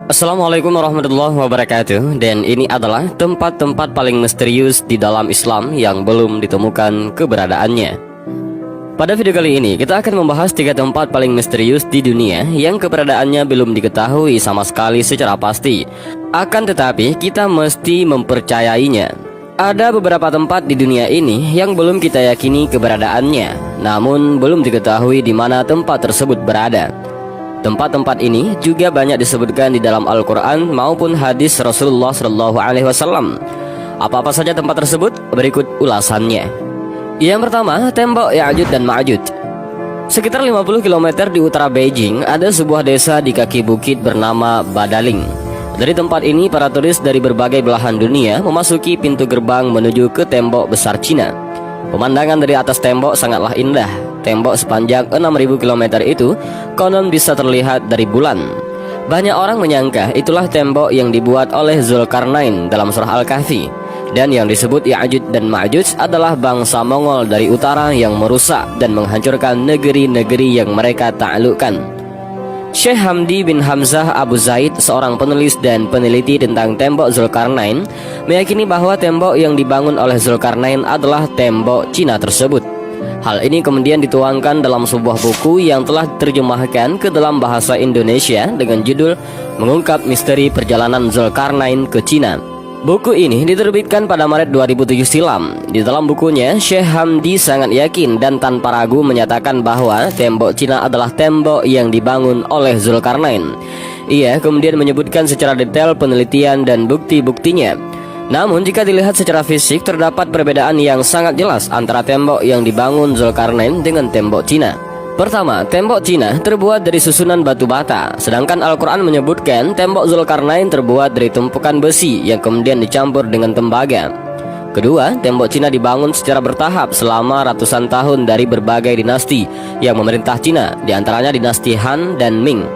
Assalamualaikum warahmatullahi wabarakatuh. Dan ini adalah tempat-tempat paling misterius di dalam Islam yang belum ditemukan keberadaannya. Pada video kali ini kita akan membahas 3 tempat paling misterius di dunia yang keberadaannya belum diketahui sama sekali secara pasti. Akan tetapi kita mesti mempercayainya. Ada beberapa tempat di dunia ini yang belum kita yakini keberadaannya, namun belum diketahui di mana tempat tersebut berada. Tempat-tempat ini juga banyak disebutkan di dalam Al-Quran maupun hadis Rasulullah SAW. Apa-apa saja tempat tersebut? Berikut ulasannya. Yang pertama, tembok Ya'juj dan Ma'juj. Sekitar 50 km di utara Beijing ada sebuah desa di kaki bukit bernama Badaling. Dari tempat ini para turis dari berbagai belahan dunia memasuki pintu gerbang menuju ke tembok besar Cina. Pemandangan dari atas tembok sangatlah indah. Tembok sepanjang 6.000 km itu konon bisa terlihat dari bulan. Banyak orang menyangka itulah tembok yang dibuat oleh Zulkarnain dalam surah Al-Kahfi. Dan yang disebut Ya'juj dan Ma'juj adalah bangsa Mongol dari utara yang merusak dan menghancurkan negeri-negeri yang mereka taklukkan. Syekh Hamdi bin Hamzah Abu Zaid, seorang penulis dan peneliti tentang tembok Zulkarnain, meyakini bahwa tembok yang dibangun oleh Zulkarnain adalah tembok Cina tersebut. Hal ini kemudian dituangkan dalam sebuah buku yang telah diterjemahkan ke dalam bahasa Indonesia dengan judul Mengungkap Misteri Perjalanan Zulkarnain ke Cina. Buku ini diterbitkan pada Maret 2007 silam. Di dalam bukunya, Syekh Hamdi sangat yakin dan tanpa ragu menyatakan bahwa tembok Cina adalah tembok yang dibangun oleh Zulkarnain. Ia kemudian menyebutkan secara detail penelitian dan bukti-buktinya. Namun jika dilihat secara fisik terdapat perbedaan yang sangat jelas antara tembok yang dibangun Zulkarnain dengan tembok Cina. Pertama, tembok Cina terbuat dari susunan batu bata, sedangkan Al-Quran menyebutkan tembok Zulkarnain terbuat dari tumpukan besi yang kemudian dicampur dengan tembaga. Kedua, tembok Cina dibangun secara bertahap selama ratusan tahun dari berbagai dinasti yang memerintah Cina, diantaranya dinasti Han dan Ming.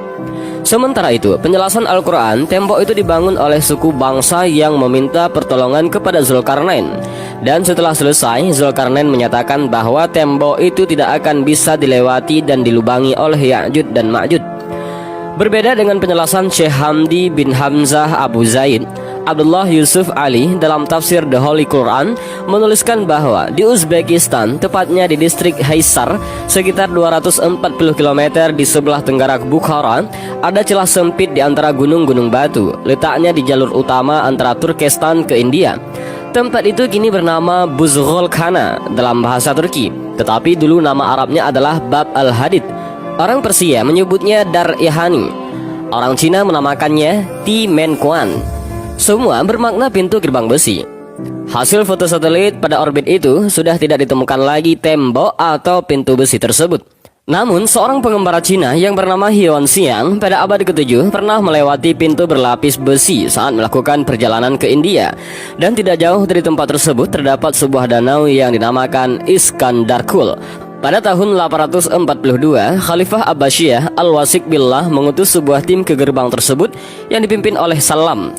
Sementara itu, penjelasan Al-Quran, tembok itu dibangun oleh suku bangsa yang meminta pertolongan kepada Zulkarnain. Dan setelah selesai, Zulkarnain menyatakan bahwa tembok itu tidak akan bisa dilewati dan dilubangi oleh Ya'juj dan Ma'juj. Berbeda dengan penjelasan Syekh Hamdi bin Hamzah Abu Zaid, Abdullah Yusuf Ali dalam tafsir The Holy Quran menuliskan bahwa di Uzbekistan, tepatnya di distrik Haisar, sekitar 240 km di sebelah tenggara Bukhara, ada celah sempit di antara gunung-gunung batu, letaknya di jalur utama antara Turkestan ke India. Tempat itu kini bernama Buzghul Khana dalam bahasa Turki, tetapi dulu nama Arabnya adalah Bab al-Hadid. Orang Persia menyebutnya Dar-i-Hani. Orang Cina menamakannya Ti-Men-Kuan. Semua bermakna pintu gerbang besi. Hasil foto satelit pada orbit itu sudah tidak ditemukan lagi tembok atau pintu besi tersebut. Namun seorang pengembara Cina yang bernama Huan Xiang pada abad ke-7 pernah melewati pintu berlapis besi saat melakukan perjalanan ke India. Dan tidak jauh dari tempat tersebut terdapat sebuah danau yang dinamakan Iskandarkul. Pada tahun 842, Khalifah Abbasiyah Al-Wasik Billah mengutus sebuah tim ke gerbang tersebut yang dipimpin oleh Salam.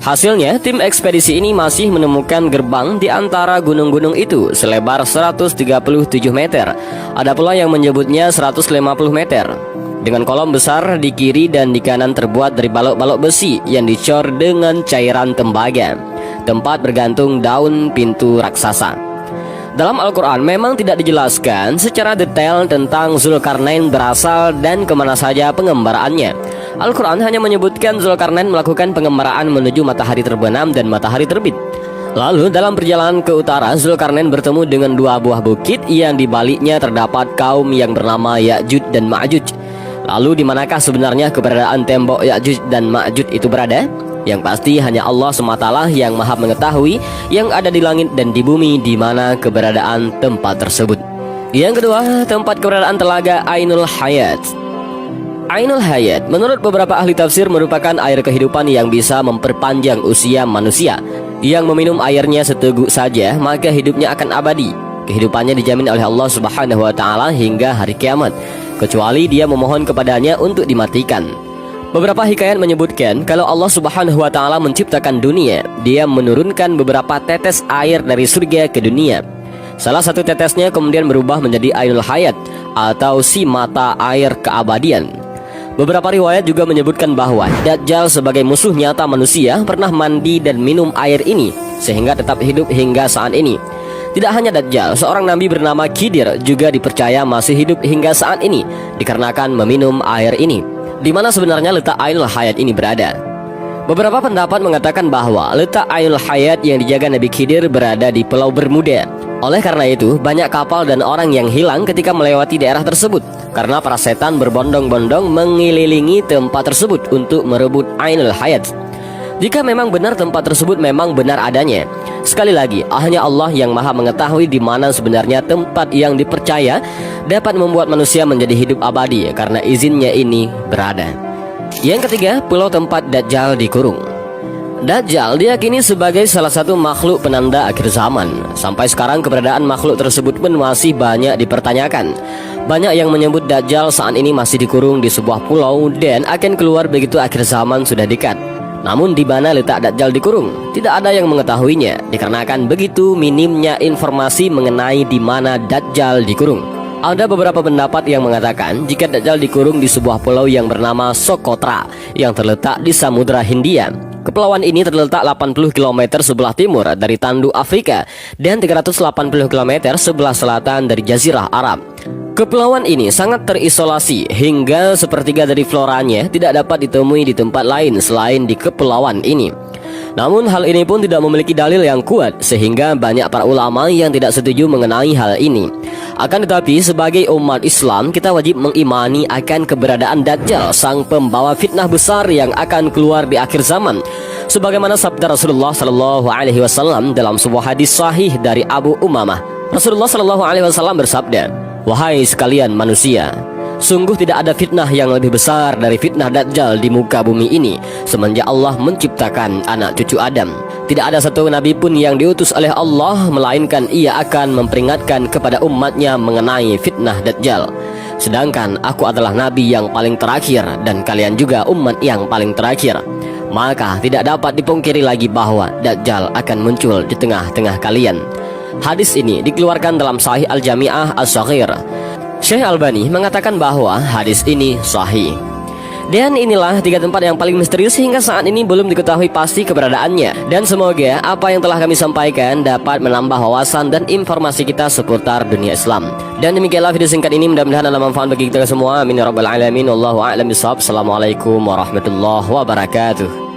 Hasilnya, tim ekspedisi ini masih menemukan gerbang di antara gunung-gunung itu selebar 137 meter. Ada pula yang menyebutnya 150 meter. Dengan kolom besar di kiri dan di kanan terbuat dari balok-balok besi yang dicor dengan cairan tembaga. Tempat bergantung daun pintu raksasa. Dalam Al-Quran memang tidak dijelaskan secara detail tentang Zulkarnain berasal dan kemana saja pengembaraannya. Al-Quran hanya menyebutkan Zulkarnain melakukan pengembaraan menuju matahari terbenam dan matahari terbit. Lalu dalam perjalanan ke utara, Zulkarnain bertemu dengan 2 buah bukit yang di baliknya terdapat kaum yang bernama Ya'juj dan Ma'juj. Lalu di manakah sebenarnya keberadaan tembok Ya'juj dan Ma'juj itu berada? Yang pasti hanya Allah SWT yang maha mengetahui yang ada di langit dan di bumi di mana keberadaan tempat tersebut. Yang kedua, tempat keberadaan telaga Ainul Hayat. Ainul Hayat menurut beberapa ahli tafsir merupakan air kehidupan yang bisa memperpanjang usia manusia. Yang meminum airnya seteguk saja maka hidupnya akan abadi. Kehidupannya dijamin oleh Allah Subhanahu wa taala hingga hari kiamat, kecuali dia memohon kepadanya untuk dimatikan. Beberapa hikayat menyebutkan kalau Allah Subhanahu wa taala menciptakan dunia, Dia menurunkan beberapa tetes air dari surga ke dunia. Salah satu tetesnya kemudian berubah menjadi Ainul Hayat atau si mata air keabadian. Beberapa riwayat juga menyebutkan bahwa Dajjal sebagai musuh nyata manusia pernah mandi dan minum air ini sehingga tetap hidup hingga saat ini. Tidak hanya Dajjal, seorang nabi bernama Khidir juga dipercaya masih hidup hingga saat ini dikarenakan meminum air ini. Di mana sebenarnya letak Ainul Hayat ini berada? Beberapa pendapat mengatakan bahwa letak Ainul Hayat yang dijaga Nabi Khidir berada di Pulau Bermuda. Oleh karena itu, banyak kapal dan orang yang hilang ketika melewati daerah tersebut karena para setan berbondong-bondong mengelilingi tempat tersebut untuk merebut Ainul Hayat. Jika memang benar tempat tersebut memang benar adanya, sekali lagi, hanya Allah yang maha mengetahui di mana sebenarnya tempat yang dipercaya dapat membuat manusia menjadi hidup abadi karena izinnya ini berada. Yang ketiga, pulau tempat Dajjal dikurung. Dajjal diyakini sebagai salah satu makhluk penanda akhir zaman. Sampai sekarang keberadaan makhluk tersebut pun masih banyak dipertanyakan. Banyak yang menyebut Dajjal saat ini masih dikurung di sebuah pulau dan akan keluar begitu akhir zaman sudah dekat. Namun di mana letak Dajjal dikurung? Tidak ada yang mengetahuinya dikarenakan begitu minimnya informasi mengenai di mana Dajjal dikurung. Ada beberapa pendapat yang mengatakan jika Dajjal dikurung di sebuah pulau yang bernama Socotra yang terletak di Samudra Hindia. Kepulauan ini terletak 80 km sebelah timur dari Tandu Afrika dan 380 km sebelah selatan dari Jazirah Arab. Kepulauan ini sangat terisolasi hingga sepertiga dari floranya tidak dapat ditemui di tempat lain selain di kepulauan ini. Namun hal ini pun tidak memiliki dalil yang kuat sehingga banyak para ulama yang tidak setuju mengenai hal ini. Akan tetapi sebagai umat Islam kita wajib mengimani akan keberadaan Dajjal, sang pembawa fitnah besar yang akan keluar di akhir zaman. Sebagaimana sabda Rasulullah SAW dalam sebuah hadis sahih dari Abu Umamah. Rasulullah SAW bersabda, "Wahai sekalian manusia, sungguh tidak ada fitnah yang lebih besar dari fitnah Dajjal di muka bumi ini semenjak Allah menciptakan anak cucu Adam. Tidak ada satu nabi pun yang diutus oleh Allah melainkan ia akan memperingatkan kepada umatnya mengenai fitnah Dajjal. Sedangkan aku adalah nabi yang paling terakhir dan kalian juga umat yang paling terakhir. Maka tidak dapat dipungkiri lagi bahwa Dajjal akan muncul di tengah-tengah kalian." Hadis ini dikeluarkan dalam Sahih Al-Jami'ah As-Shaghir. Syekh Albani mengatakan bahwa hadis ini sahih. Dan inilah 3 tempat yang paling misterius hingga saat ini belum diketahui pasti keberadaannya. Dan semoga apa yang telah kami sampaikan dapat menambah wawasan dan informasi kita seputar dunia Islam. Dan demikianlah video singkat ini, mudah-mudahan ada manfaat bagi kita semua. Amin ya rabbal alamin. Wallahu a'lam bishawab. Assalamualaikum warahmatullahi wabarakatuh.